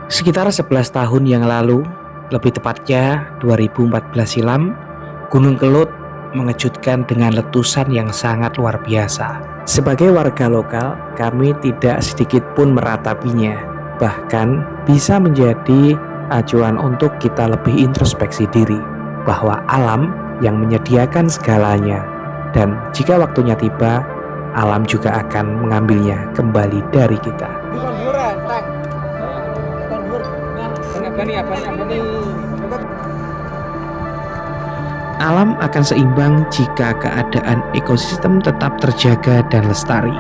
Sekitar 11 tahun yang lalu, lebih tepatnya 2014 silam, Gunung Kelut mengejutkan dengan letusan yang sangat luar biasa. Sebagai warga lokal, kami tidak sedikit pun meratapinya. Bahkan bisa menjadi acuan untuk kita lebih introspeksi diri bahwa alam yang menyediakan segalanya, dan jika waktunya tiba, alam juga akan mengambilnya kembali dari kita. Alam akan seimbang jika keadaan ekosistem tetap terjaga dan lestari,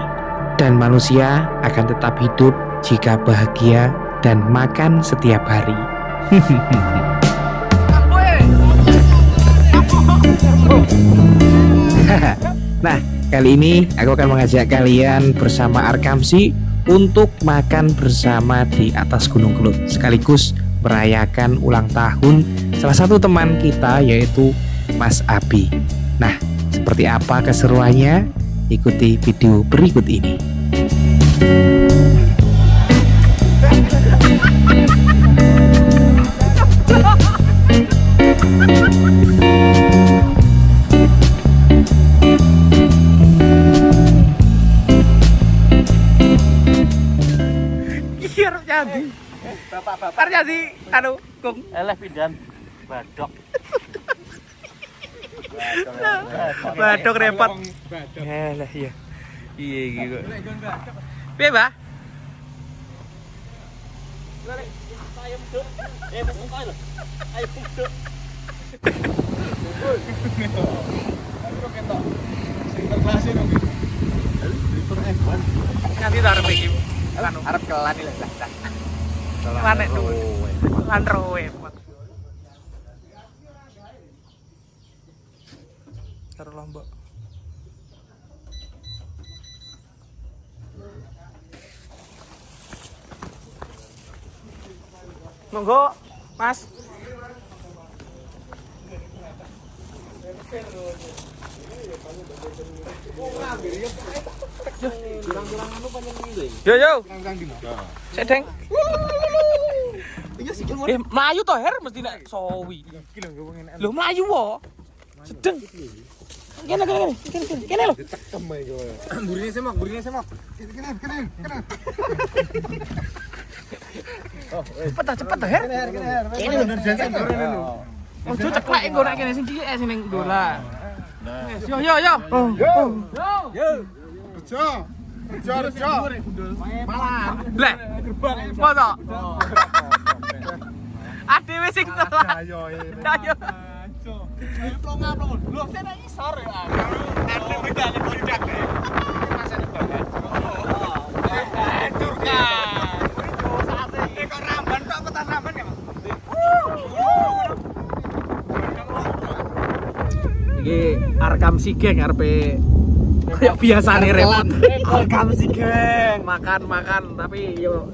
dan manusia akan tetap hidup jika bahagia dan makan setiap hari. Nah, kali ini aku akan mengajak kalian bersama Arkamsi untuk makan bersama di atas Gunung Kelut, sekaligus merayakan ulang tahun salah satu teman kita, yaitu Mas Abi. Nah, seperti apa keseruannya? Ikuti video berikut ini. Bapak-bapak jadi Kung eleh pindahan badok. Badok repot. Lah iya. Iya gitu. Piye, Mbah? Ayam duk. Wis engko lho. Ayam duk. Aku ketok. Sing terklase nang iki. Nanti tak arep iki. Arep kelan iki lho. Lanek dulu. Lan rowe. Karo Lombok. Monggo, Mas. Yo. Sedeng. Melayu toh Her mesti nek sowi. Lho melayu wo. Sedeng. Kene lho. Burine semok. Kene. Cepet dah Her. Kene bener jangan gorene lho. Ojo ceklek engko nek kene sing cilik sing ning dola. Yo. Rejo. Malah. Lah. Masa? Adewe sing telah. Ayo. Plong. Lho, saya isor ya. Ade bedane bodak. Masane banget. Hancur kan. Kok ramban tok petas ramban ya, Mas? Iki Arkamsi geng arepe kayak biasane repot. Arkamsi geng makan tapi yo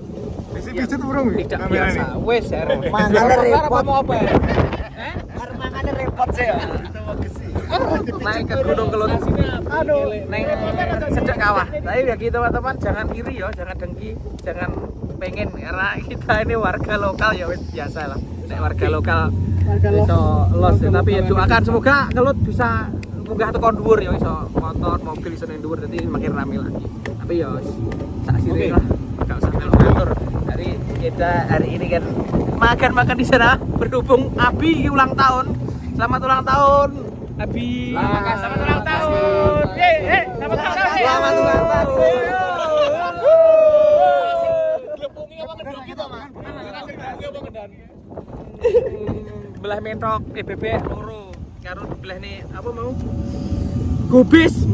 Pijet urung tidak biasa. Wes mangane repot mau apa? Arep mangane repot sih ya. Naik ke Gunung Kelut. Aduh, naik sejak kawah. Tapi bagi teman-teman jangan iri ya, jangan dengki, jangan pengen, karena kita ini warga lokal ya wis biasa lah. Nek warga lokal iso los, tapi ya doakan semoga Kelut bisa munggah tekan dhuwur ya, iso motor, mobil iso ning dhuwur, dadi makin rame lagi. Tapi ya sak sire lah, enggak usah ngatur. Kita hari ini kan makan di sana berhubung Abi ulang tahun. Selamat ulang tahun Abi. Selamat ulang tahun. Selamat ulang tahun. Selamat ulang tahun. Glepungi apa ngedok kita, Mas? Glepungi apa ngedan? Belah mentok bebek loro. Karo belah nih apa mau? Gobis.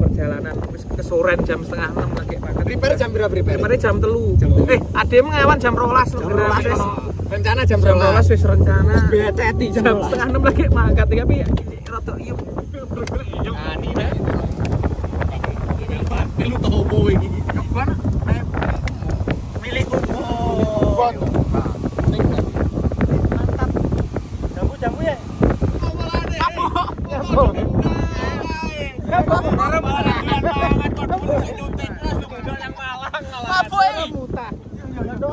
Perjalanan wis kesoren jam 5:30 lagi banget. Prepare jam berapa prepare? Prepare jam 3. Ade mengawan jam 12. Rencana jam 12 wis rencana. Wis beteti jam 5:30 lagi mangkat tapi rada iyup. Ani dah. Lu tau opo iki? Mana? Milikku. Mantap. Jamu ya. Apa? Apa?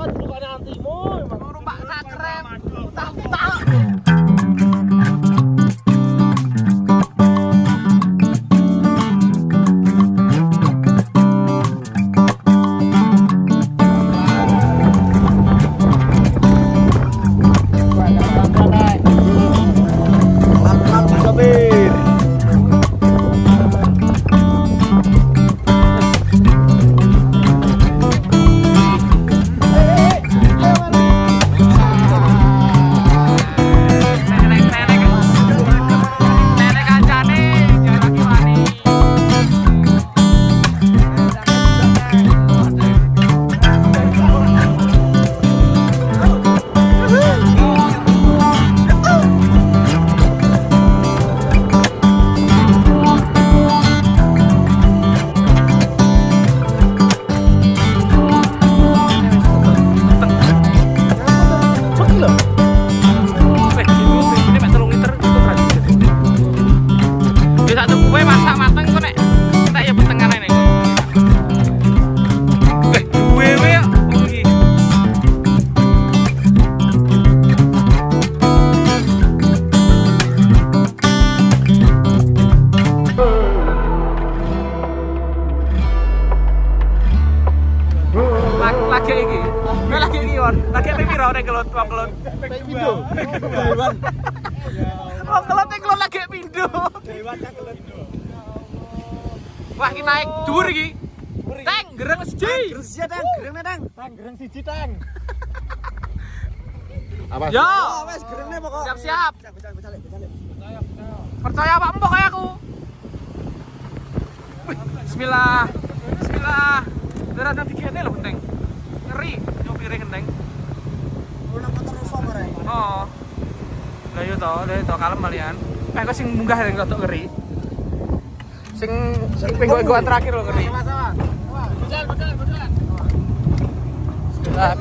Lagi iki. Lagi iki, Won. Lagi piro nek kelut wong kelut. Pindo. Dewan. Wong kelut nek kelut lagi pindho. Dewan tak kelut. Wah, iki naik dhuwur iki. Teng, gereng siji. Gereng Tang, gereng Tang. Tang, gereng siji Tang. Apa? Yo. Wes gerenge pokok. Siap-siap. Becalik. Percaya apa empok kayak aku? Wih, bismillah. Bismillah. Darah nanti kene lho penting. Ngeri nyopire genteng. Ulang motor rusuh bareng. Oh. Lah yo to kalem kalian. Kok sing munggah yang rodok ngeri. Sing penggo-penggoan terakhir lho ngeri. Betul.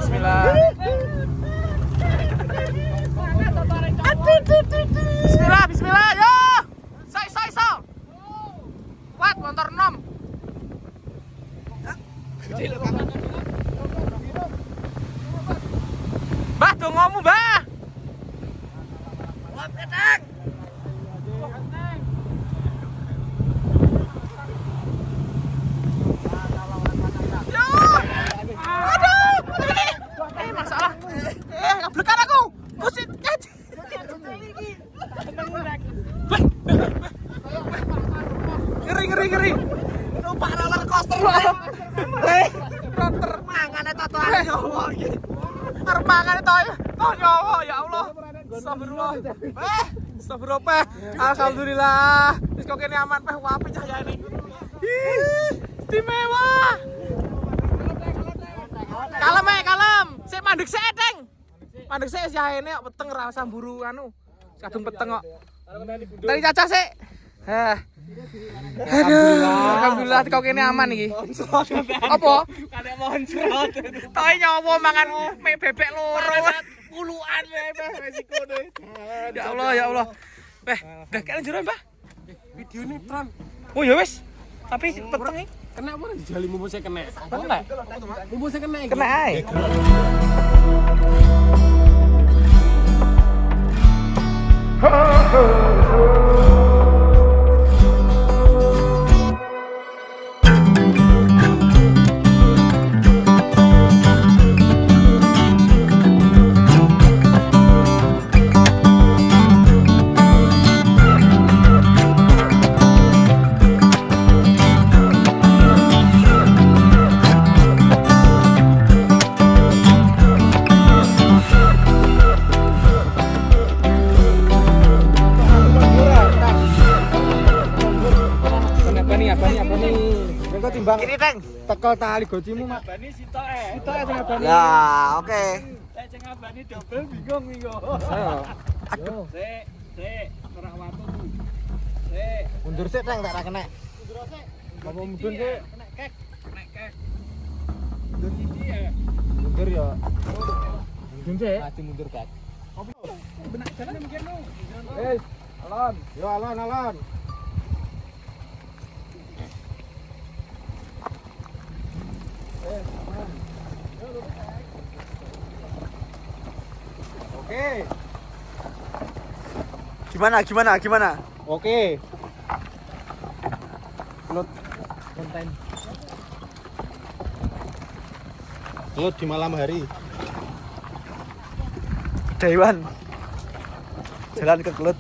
Bismillah. Bismillah, yo. So. Kuat motor 6. Mbah, dongomu, Mbah. Kuat Tang. Yo. Aduh, masalah. Ngablekan aku. Kusit. Ngeri. Numpak roller coaster. Rotor Mangane totoane nyawa iki. arep mangan to nyawa ya Allah. Astagfirullah. Astagfirullah. Alhamdulillah. Wis kok kene aman peh apik cahayane. Istimewa. Kalem. Sik mandek sik, Teng. Mandek sik cahayane kok peteng ra usah mburu anu. Kadung peteng kok. Tadi Caca sik. Alhamdulillah kau kene aman iki. Apa? Kadek moncrot. Toy nyawa mangan bebek loro. Puluhan resikonya. Ya Allah. Dah kene jero, Mbah. Video ini Tron. Oh ya wis. Tapi peteng iki. Kena apa dijali mumpung saya kena. Kena. Mumpung saya kena. Kena ae. Timbang Ini, Teng. tekel tali gocimu, Mak. Abani sitoke. Sitoke sing abani. Ya, oke. Sing abani double bingung iki kok. Aduh. Sik, ora watu. Sik. Mundur sik Teng, tak ra kena. Mundur sik. Apa mundur sik? Kena kek. Mundur iki ya. Mundur ya. Mundur sik. Mati mundur kat. Benak jalan mikir lu. Alon. Yo alon. Oke. Gimana? Oke. Load konten. Load di malam hari. Dewan. Jalan ke Kelut.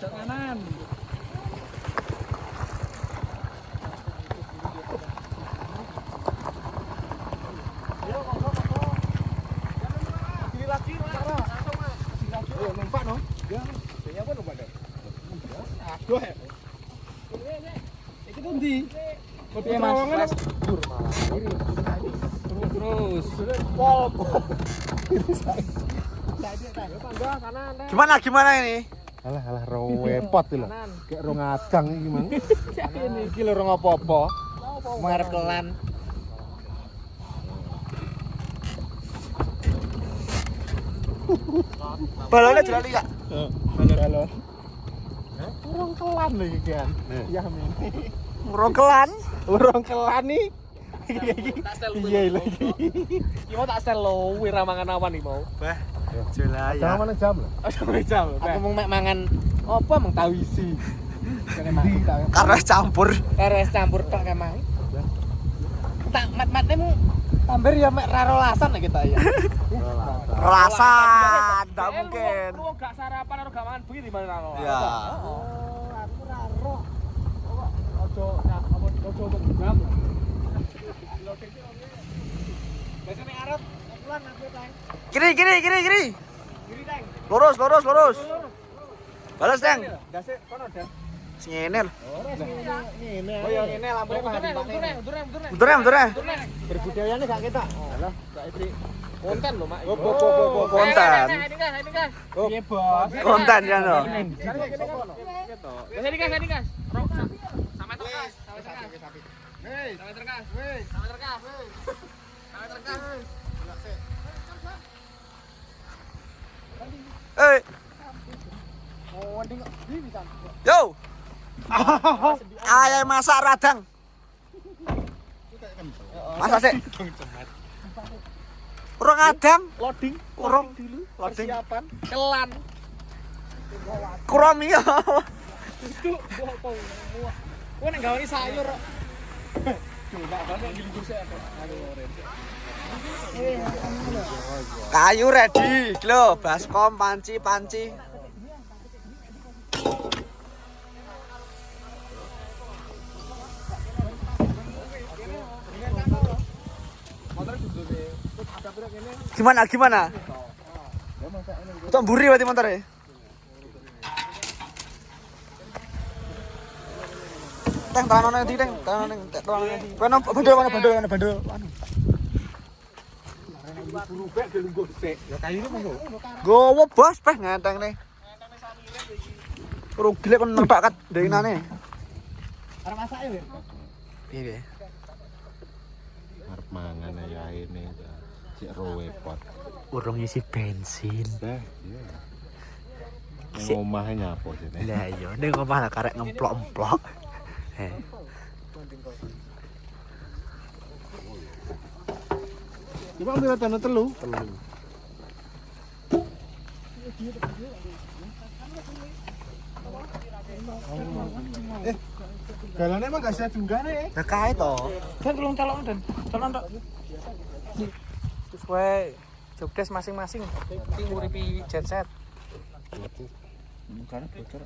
Kanan. Lagi Cara. Oh, numpak no. Ya. Ya apa numpak deh. Aduh. Iki pundi? Piye Mas? Terus. Pol. Gimana ini? Alah repot lho. Kayak rong adang iki, Mang. Iki lho rong apa-apa. Merek kelan. Balonnya jelali gak? Balon. Urung kelan lho iki kan. Ya Min. Ngrongkelan. Urung kelan nih. Tak sel Iya lagi. Iki mau tak sel lo wira mangan awan iki mau. Bah. Jangan Jelaya. mana jam lho. Oh, jam. Aku mau mek mangan apa mang tahu isi. Karena campur. Karo es campur tok kemang. Tak mat-matemu tamber ya mek rarolasan lah kita ya. Rolasan, enggak mungkin. Lu gak sarapan atau gak mangan bengi di mana rarolasan? Ya. Aku raro. Ojo untuk jam. Biasanya Arab pulang aku tang. Kiri. Kiri tang. Lurus. Balas, Deng. Dasik kono dah. Ngene lho. Ngene. Oh ya ngene lampune mah Mundur. Berbudayane gak ketok. Alah, gak iki konten lho, Mak. Konten. Ini kan. Piye, Bos? Konten ya no. Sini kas. Sampai terkas. Sampai terkas. Yo. Ayam masak radang. Masak sih. Kurang adang. Loading dulu. Persiapan kelan. Kurang ya. Itu apa? Kowe nek gawe sayur kok. Coba banyak dilunggus sik aku. Kayu ready. Lho, baskom panci. Gimana? Untuk mburi berarti motornya. Teng tangan nanti teng. Mana bandel. Berubah dilungguh sik. Ya kayune monggo. Gowo bos, peh ngenteng nih. Rugi kon nebak kat denane. Arep masake lho. Piye? Arep mangan ya ini. Cek rowe pot. Urung isi bensin. Dah, iya. Nang omahe nyapo sini. Lah iya, ning omah lah karek ngemplok-emplok. Coba ambil tanah telu. Galane emang gak siap juga nih. Lah kae to. Dan tolong calon tok. Sesuai jobdesk masing-masing. Ting nguripi jet set. Bukan bocor.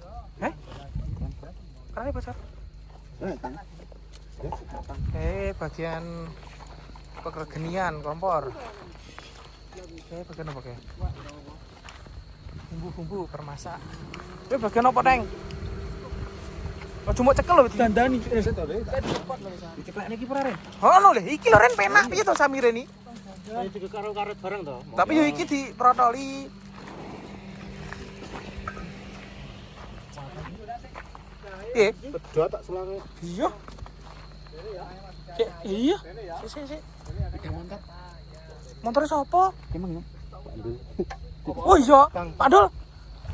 Karena bocor. Bagian pekergenian kompor. Bagian apa kayak? Bumbu permasak. Bagian apa, Teng? Oh, cuma cekel lho dandani. Diceklekne iki ora, Ren? Oh, lho, iki lho Ren penak piye to samire ni? Saya juga karo-karet bareng to. Tapi yo iki diprotoli. Pedot tak selange. Iya. Iya. Sik. Motor sapa? Emang ya? Oh iya, Pak Dul.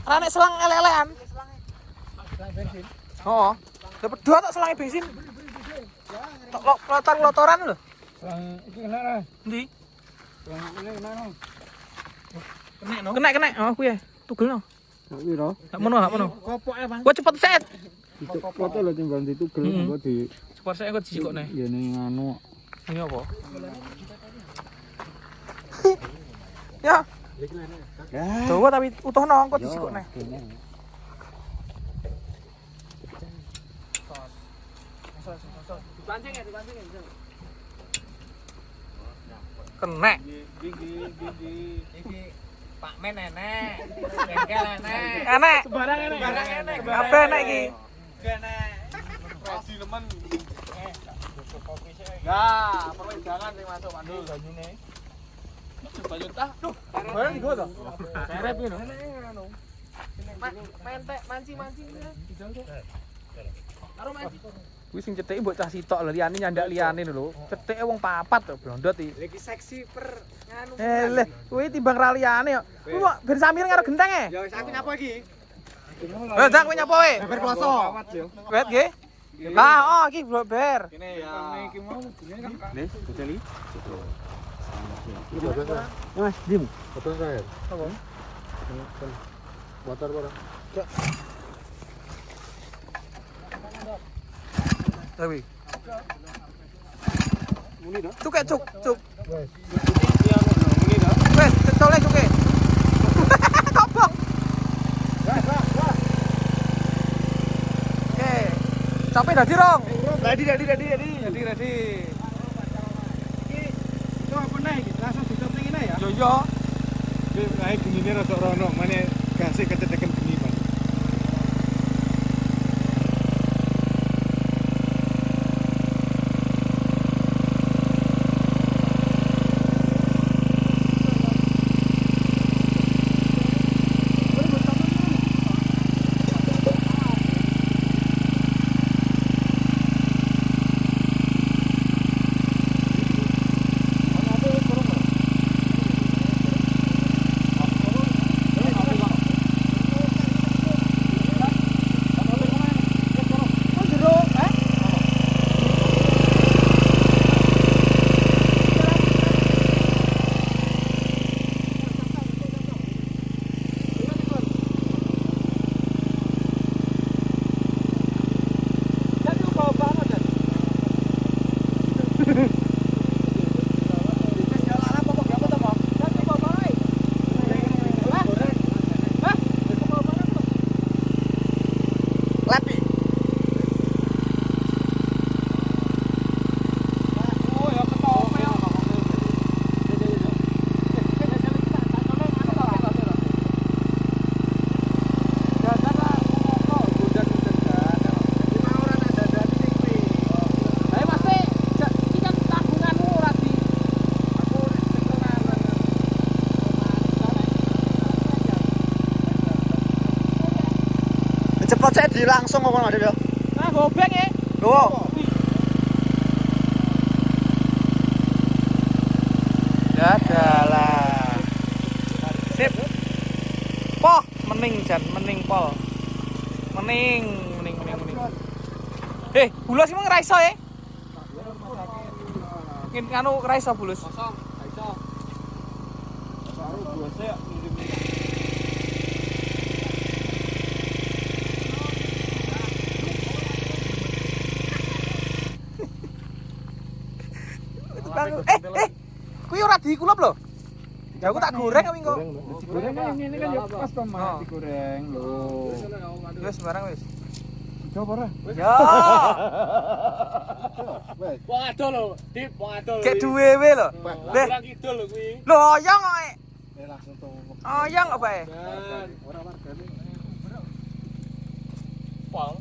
Ora nek selang elek-elekan. Oh. Dapat dua tak selang bensin. Tok lotor-lotoran lho. Selang iki kena ra. Endi? Selang ini kena no. Kena. Oh kuwi ya. Tugelno. Sak piro? Gak mono. Kopoke, Bang. Gua cepet set. Foto lho timbang ditugel engko di Cepet set kok dijikokne. ngene anu. Ini apa? Ya. Coba tapi utuhno kok dijikokne. Dipancing ya. Kena. Iki Pak Men enek. Bengkel enek. Enek. Barang enek. Kabeh enek iki. Enek. Rasi nemen. Nah, perwedangan sing masuk Pak Dul banyune. Banyu tah. Duh, barang gua to. Serep ngono. Mentek manci-manci. Karo manci. Kuwi sing cetheki mbok cah sitok lho, liyane nyandak liyane lho. Cetheke wong papat to, blondot iki. Lagi seksi per nganu. Leh, kuwi timbang ra liyane kok. Kuwi kok ben samire karo genteng e. Ya wis aku nyapa iki? Wes dak kowe nyapa wae? Ber kloso. Wet nggih. Lah oh iki ber. Kene ya. Iki mau jenenge kan. Nih, Jeli. Mas, dim. Betul saya. Apa? Motor barang. Tapi. Muni dah. Cuk cuk cuk. Wes. Muni dah. Wes tole cuke. Kopong. Oke. Capek dadi rong. Dadi. Ready. Itu apa naik? Langsung ditutup ngene ya. Yo yo. Naik gini rada rono, mane gasih kecedekan geni, Pak. Cepet saya di langsung ngomong ada ya. Nah, gobeng ya. Loh. Ya adalah. Sip. Poh, mening jan, mening pol. Mening. Bulus emang ra iso ya? Ngin anu ra iso bulus. Kosong, iso. Baru gua sih ngirim. Kuwi ora dikulap lho. Ya aku tak goreng apa engko? Digoreng kan ini kan ya pas tomat digoreng lho. Wis sembarang wis. Coba ora? Ya. Wong ado lho, Dip, wong ado lho. Kayak duwe we lho. Leh, Orang kidul lho kuwi. lho oyong kok. Langsung tuh. Oyong kok bae. Ora wargane. Pol.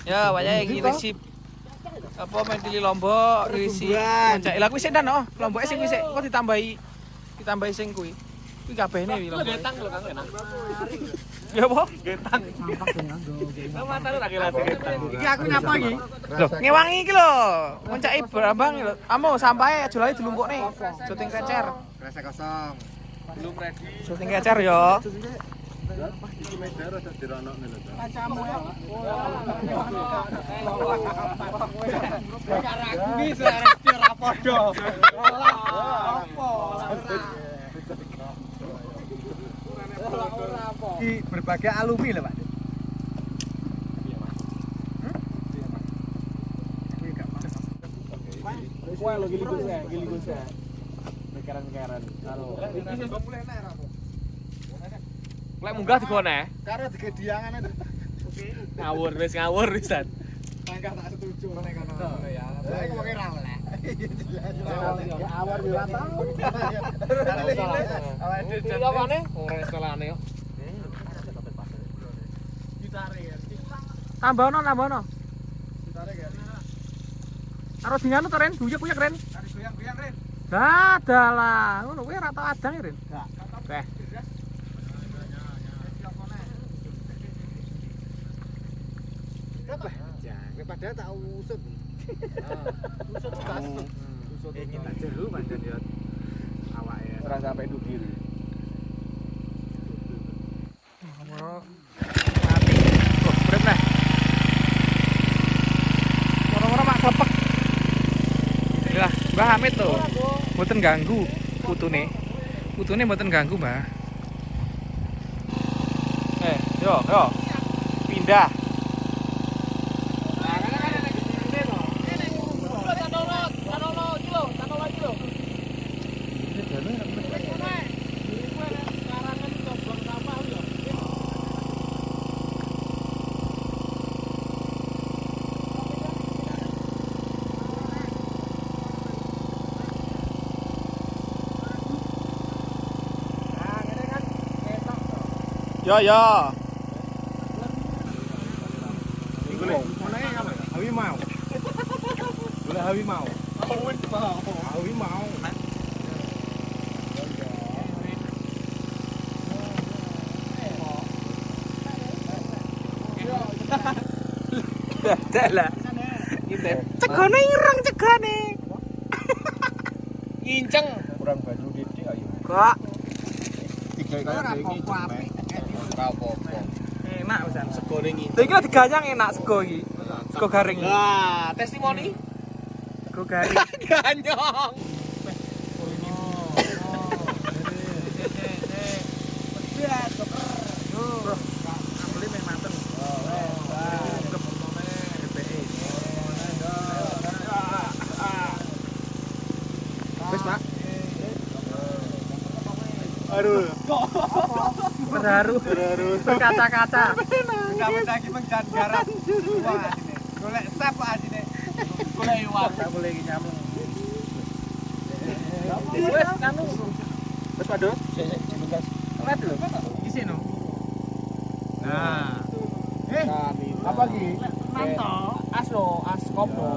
Ya, wayahe iki resip. Apa mentili Lombok, risi. Cak lha kuwi sik dan oh, Lomboke sing kuwi sik kok ditambahi sing kuwi. Kuwi kabehne wi Lombok. Getang lho Kang enak. Ya apa? Getang. Mantan ora kelati getang. Iki aku nyapa iki. Loh, ngewangi iki lho. Ngoncaki Brambang lho. Amo sampahe aja lali dilumpukne. Syuting kecer. Rasa kosong. Belum ready. Syuting kecer ya. Iki medar rada dironokne lho. Kacamu ya. Karaku iki sarek ora padha. Apa? Iki berbagai alumni lho, Pak. Kuwi lho gili gus ya. Mekaran-mekaran. Karo. Iki sing mulai nek ra apa. Lek munggah digone. Karo dige diangan itu. Ngawur wisan. Mangka tak setuju nek kono ya. Lah iku wong ora oleh. Ya awar yo ora tau. Awake apane? Ora sekolahane yo. Tambahno. Ditarik ya. Karo dinganu to Ren, buyek-buyek Ren. Tarik goyang-goyang, Ren. Dalah, ngono kuwi ora tau adang ya Ren. Oke. Padahal tak usut. Usut tak usut. Usut ingin tak jeru pancen ya. Awake. terasa sampai dugir. Mati. Oh, urip nah. Orang-orang mak klepek. Lah, Mbah Hamid tuh. Mboten ganggu putune. Putune mboten ganggu, Mbah. Yo. Pindah. Ya. Hawi mau. Boleh hawi mau. Hawi mau. Dadah. Cegane ireng cegane. Nginceng. Kurang baju didik ayo. Kok Tiga kaya iki. Apa-apa. enak pisan. Segone nginceng. Lha iki lho diganyang enak sego iki. Sego garing. Lah, testimoni. Sego garing. Ganyong. Ambele meh manten. Wis, Pak. Aduh. Terharu. Berkaca-kaca. Kamu lagi mengjan garam. Wah, asine. Golek sep asine. Golek iwak. Tak boleh iki nyamuk. Wes kanu. Wes padha. Sik dibukas. Wes lho. Iki sih no. Nah. Apa lagi? Manto. As lo, as kopo.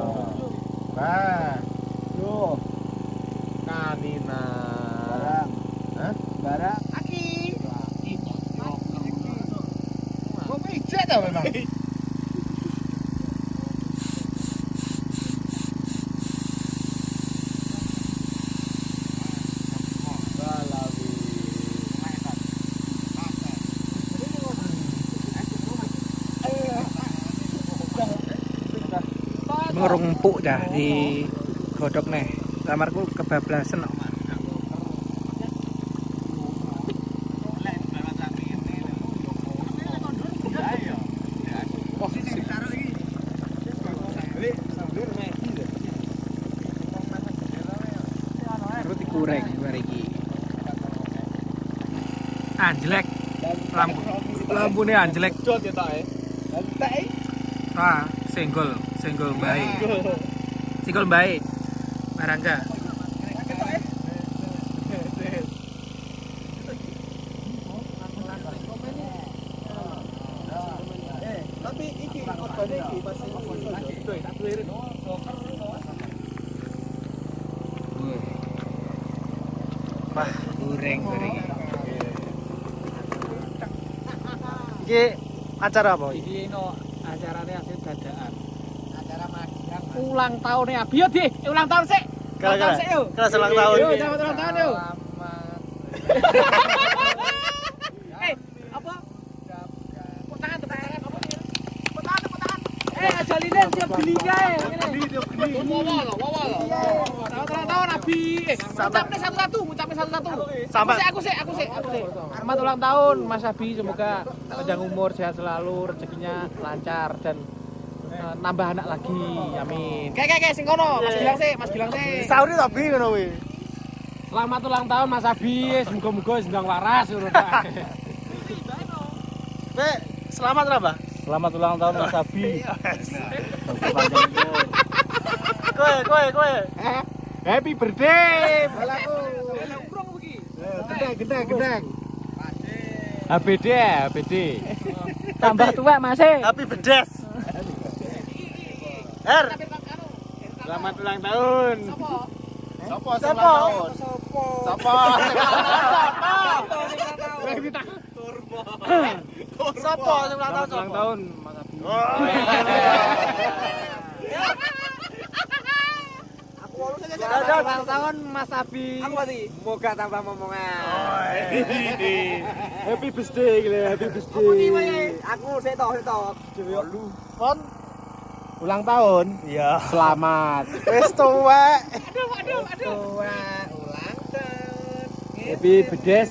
Nah, Yo. Kanina. barang. Hah? Barang. Aki. Kok pijat ta memang? Ngurung empuk dah di godok nih. Kamarku kebablasan kok. Terus digoreng bariki. Anjlek. Lampune anjlek. Jot ya tak e. Ah, senggol bae. Senggol bae. Marangga. Tapi iki korbane iki masih tak tulirin. Wah, goreng iki. Iki acara apa? Iki no acarane hasil dadakan. Acara magang. Ulang tahunnya Abi yo, Di. Ulang tahun sik. Ulang tahun sik yo. Kelas ulang tahun. Yo, selamat ulang tahun yo. Apa? Tepuk tangan apa ini? Tepuk tangan. Aja lilin siap geli kae. Geli. Wawa loh. Selamat ulang tahun Abi. Ngucapne satu-satu. Sampai. Aku sih. Selamat ulang tahun Mas Abi, semoga panjang umur, sehat selalu, rezekinya lancar dan nambah anak lagi. Amin. Kayak sing kono, Mas Gilang sih. Sauri tapi ngono kuwi. Selamat ulang tahun Mas Abi, semoga sendang waras ngono ta. Selamat apa? Selamat ulang tahun Mas Abi. Kowe. Happy birthday. Balaku. Gedeng. HBD. Tambah tua Mas. Happy bedes. Selamat ulang tahun. Sopo sing ulang tahun? Sopo? Sopo sing ulang tahun? Selamat ulang tahun Mas Abi. Aku Ulang tahun Mas Abi. Apa sih? Moga tambah momongan. Happy birthday gile, happy birthday. Aku setok. Pon ulang tahun. Iya. Selamat. Wis tuwek. Aduh. Ulang tahun. Happy birthday.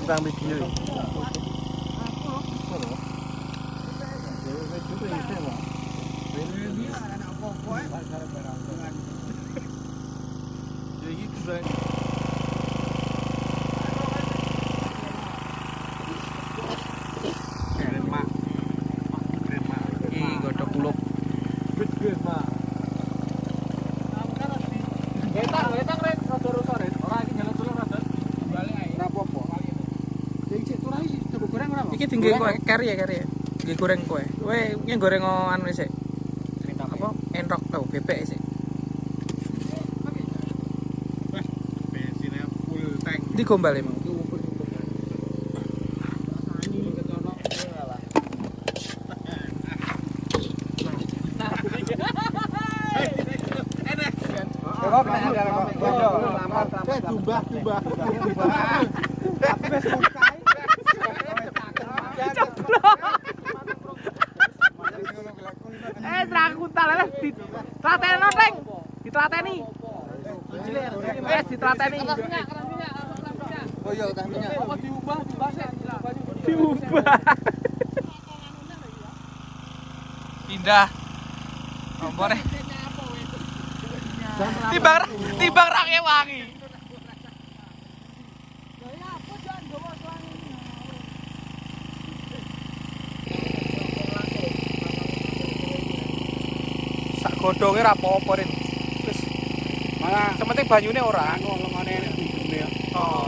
Tentang video. Ih, godhog kulup. Getang rek rada rusak rek. Ora iki nyelot tulung rada. Balik ae. Ora apa-apa. Sing cek turai coba goreng ora apa? Iki tinggi kowe kari ya. Nggih goreng kowe. Kowe iki goreng anu sik. Apa? Enrok tau bebek sik. Bensinnya full tank. Di gombal emang. Tumbah. Trakuntal lah ditrateni Teng. Ditrateni. Wes ditrateni. Oh iya, teh minyak. Apa diubah sih? Pindah. Kompor. Timbang raknya wangi. Sak godhonge ra apa-apa rin. Wis. Malah Sementing banyune ora. anu lengane nek digene. Oh,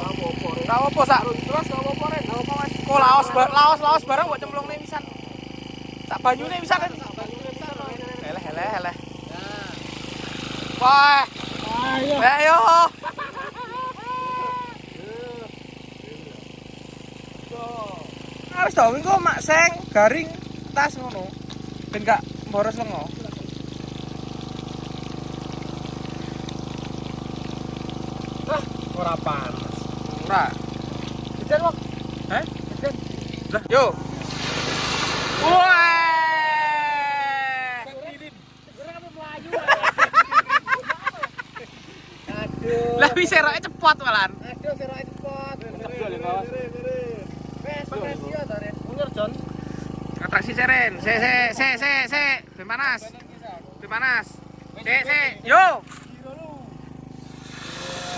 ora apa sak. Terus gak apa-apa rek, gak apa Mas. Kok laos barang mbok cemplungne pisan. Sak banyune pisan. Eleh. Wah. Ayo. Wis to, engko mak seng garing tas ngono. Ben gak boros lengo. Ora panas. Ora. Jajan wong. Heh? Lah, yo. Wah. Lah wis seroke cepot malan. Aduh seroke cepot. Cepet bawah. Wes yo to Ren. Mundur Jon. Atraksi seren. Se. Ben panas. Ben panas. Se. Yo.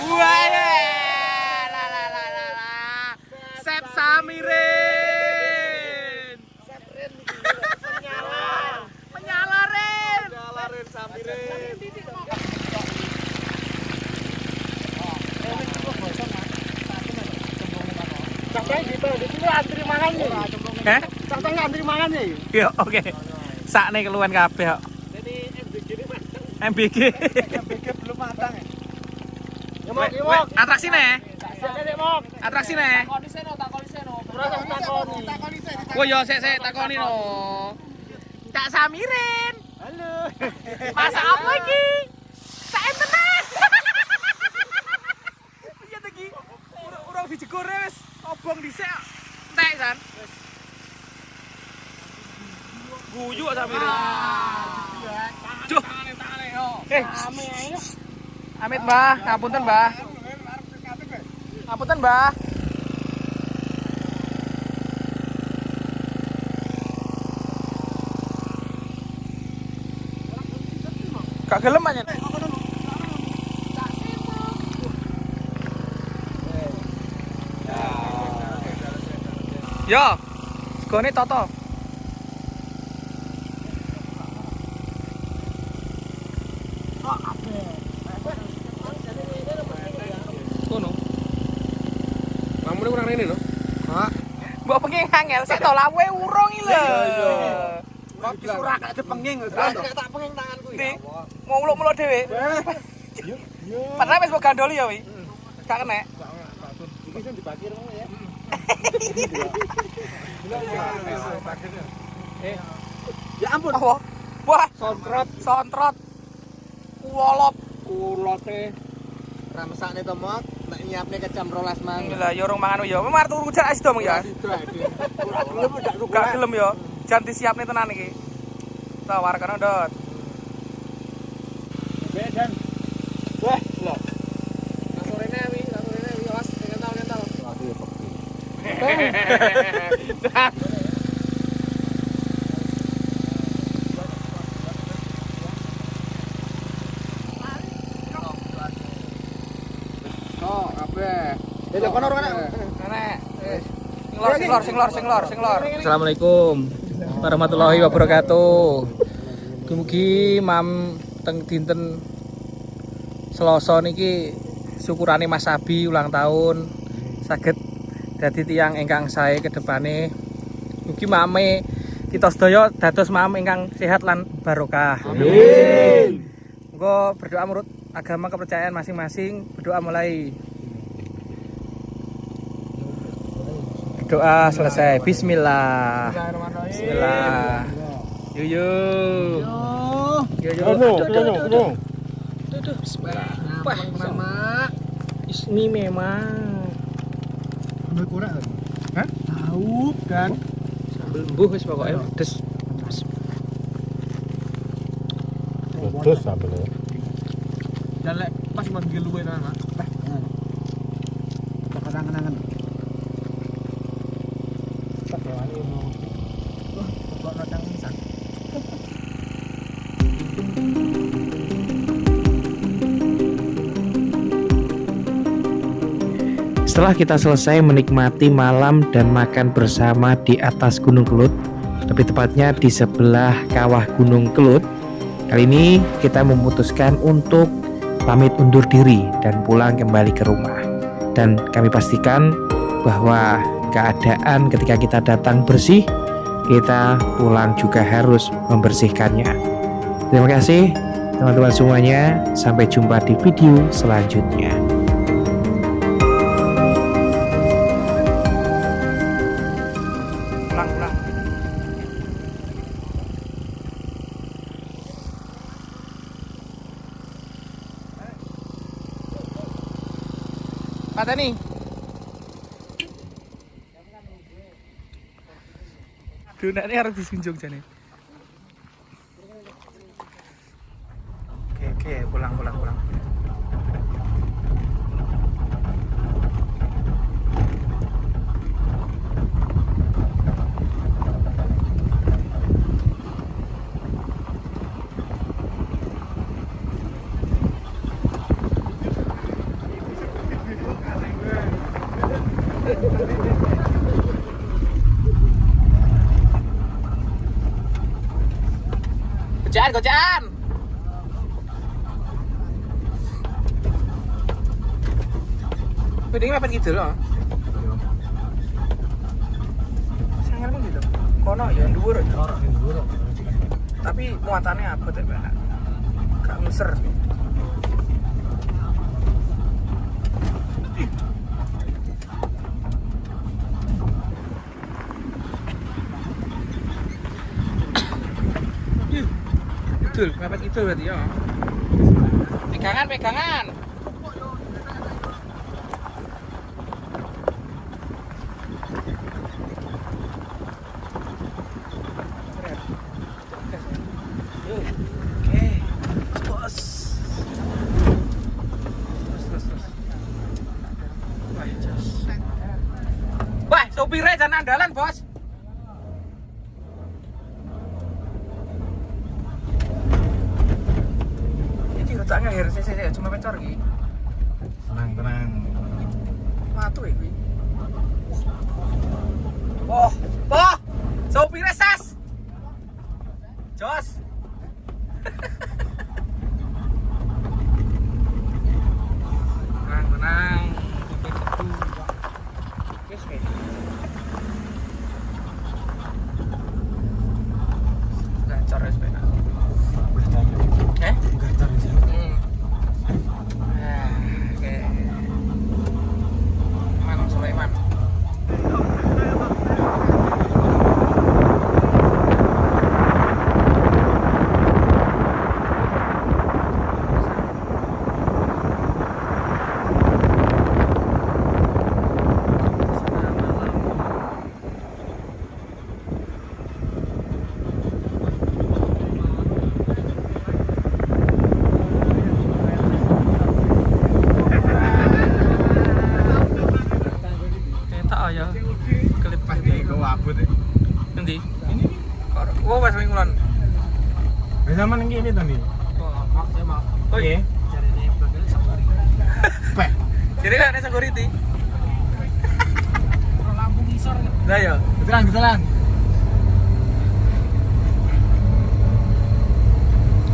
Wah. La. Sep Samirin. Menyala Ren. Jalarin Samirin. Sampai di sini antri mangan nih. Heh? Sampai antri mangan nih. Yo, oke. Sakne keluhan kabeh kok. Jadi MBG ini Mas. MBG. MBG belum matang. Atraksi nih. Sik mok. Atraksi nih. Takoni seno. Ora usah takoni. Oh yo sik takoni no. Cak Samirin. Halo. Masak apa iki? Sak entenan. Iya ta iki. Urung dijegore wis obong dhisik. Entek san. Guyu kok Samirin. Duh. Amit Mbah, ngapunten Mbah. Ngapunten Mbah. Gak gelem aja. Yo, segone toto. Kono. Mamune kurang rene lho. Hah? Mbok pengen angel sik to lawe urung iki lho. Kok disurak gak depenging lho. Tak penging tanganku Ndi? Mau muluk-muluk dhewe. Padahal wis mbok gandoli ya wi. Gak kena. bisa dipakir mau ya. Ya ampun. Wah, Sontrot. kuolop. Kulote. Ramesakne to mot, nek nyiapne kecam 12 mang. Lah ya urung mangan ya. Memar turu rujak es dong ya. Gak gelem ya. Jan disiapne tenan iki. Tawarkan ndot. Bedan. Wah, lho. Lasorene wi, awas kental. Aku ya pekti. Oh, kabeh. Ya kono ora Nenek. Singlor. Assalamualaikum warahmatullahi wabarakatuh. Mugi mam teng dinten Selasa niki syukurane Mas Abi ulang tahun saged dadi tiyang ingkang sae kedepane. Mugi mame kita sedaya dados mam ingkang sehat lan barokah. Amin. Monggo berdoa menurut agama kepercayaan masing-masing. Berdoa mulai. Doa selesai. Bismillah. Bismillah. Yo. Tuh. Bismillah. Wah, sama. Ini memang. Sambal kurang. Hah? Tahu kan. Sambal embuh wis pokoke pedes. Pedes sambelnya. Dan lek pas manggil luwe tenan, Mak. Kenangan-kenangan. Setelah kita selesai menikmati malam dan makan bersama di atas Gunung Kelut, lebih tepatnya di sebelah kawah Gunung Kelut, kali ini kita memutuskan untuk pamit undur diri dan pulang kembali ke rumah. Dan kami pastikan bahwa keadaan ketika kita datang bersih, kita pulang juga harus membersihkannya. Terima kasih teman-teman semuanya, sampai jumpa di video selanjutnya. Pulang. Kata nih. Donatnya harus disunjung jane. Oke, pulang. Gojaan. Bedanya mepet gitu loh. Sangar pun gitu. Kono ya dhuwur. Tapi muatannya abot ya, Pak. Gak ngeser. Betul, mepet itu berarti ya. Pegangan. Oke, bos. Terus. Wah, sopirnya jangan andalan, bos. Tak ngahir saya cuma pecor iki. Tenang. Watu iki. Oh, sopire sas. Jos. Tenang. Wis wis. Gacor wis penak. ndi? Oh, pas mingguan. Wis sampean iki ini to nih. Oh iya. Peh. Jadi kan security. Lampung isor. Lah ya. Getelan.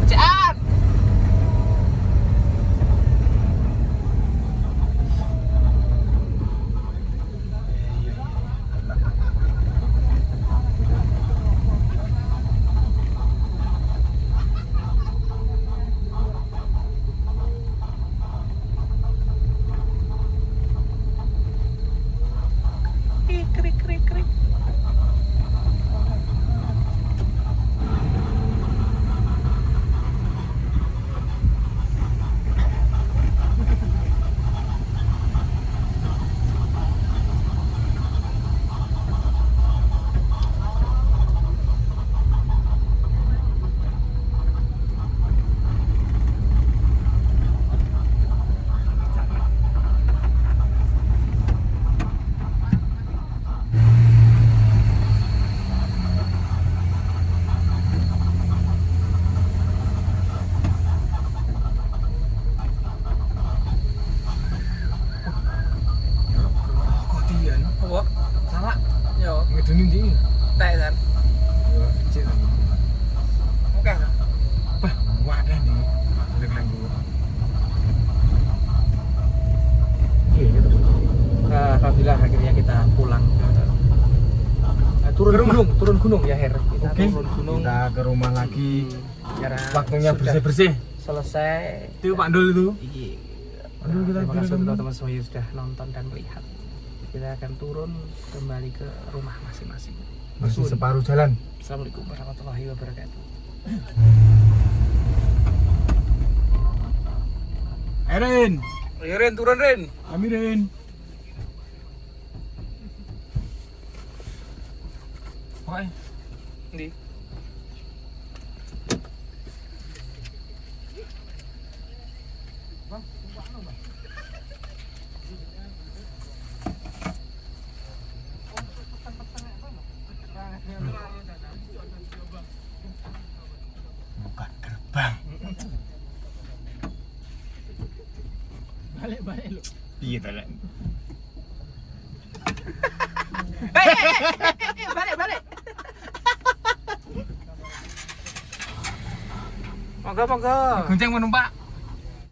Cean. Krik krik krik. Apa? Salah. Yo, Ngedeni ndi? tek kan. Yo, cek. Oke. Peh, wadah nih. Lek-lek dulu. Alhamdulillah akhirnya kita pulang turun gunung ya Her. Kita Oke. turun gunung. Kita ke rumah lagi. Karena Waktunya sudah bersih-bersih. selesai. Itu Pak Dul itu. Iya. Aduh, kita Terima kasih turun. teman-teman semua yang sudah nonton dan melihat. Kita akan turun kembali ke rumah masing-masing. Masih separuh jalan. Assalamualaikum warahmatullahi wabarakatuh. Eren, Ayo Ren, turun Ren. Amirin. Oke. Ndi? Bukan gerbang. Balik lu. Iya tadi. Balik. Monggo. Gonceng menumpak.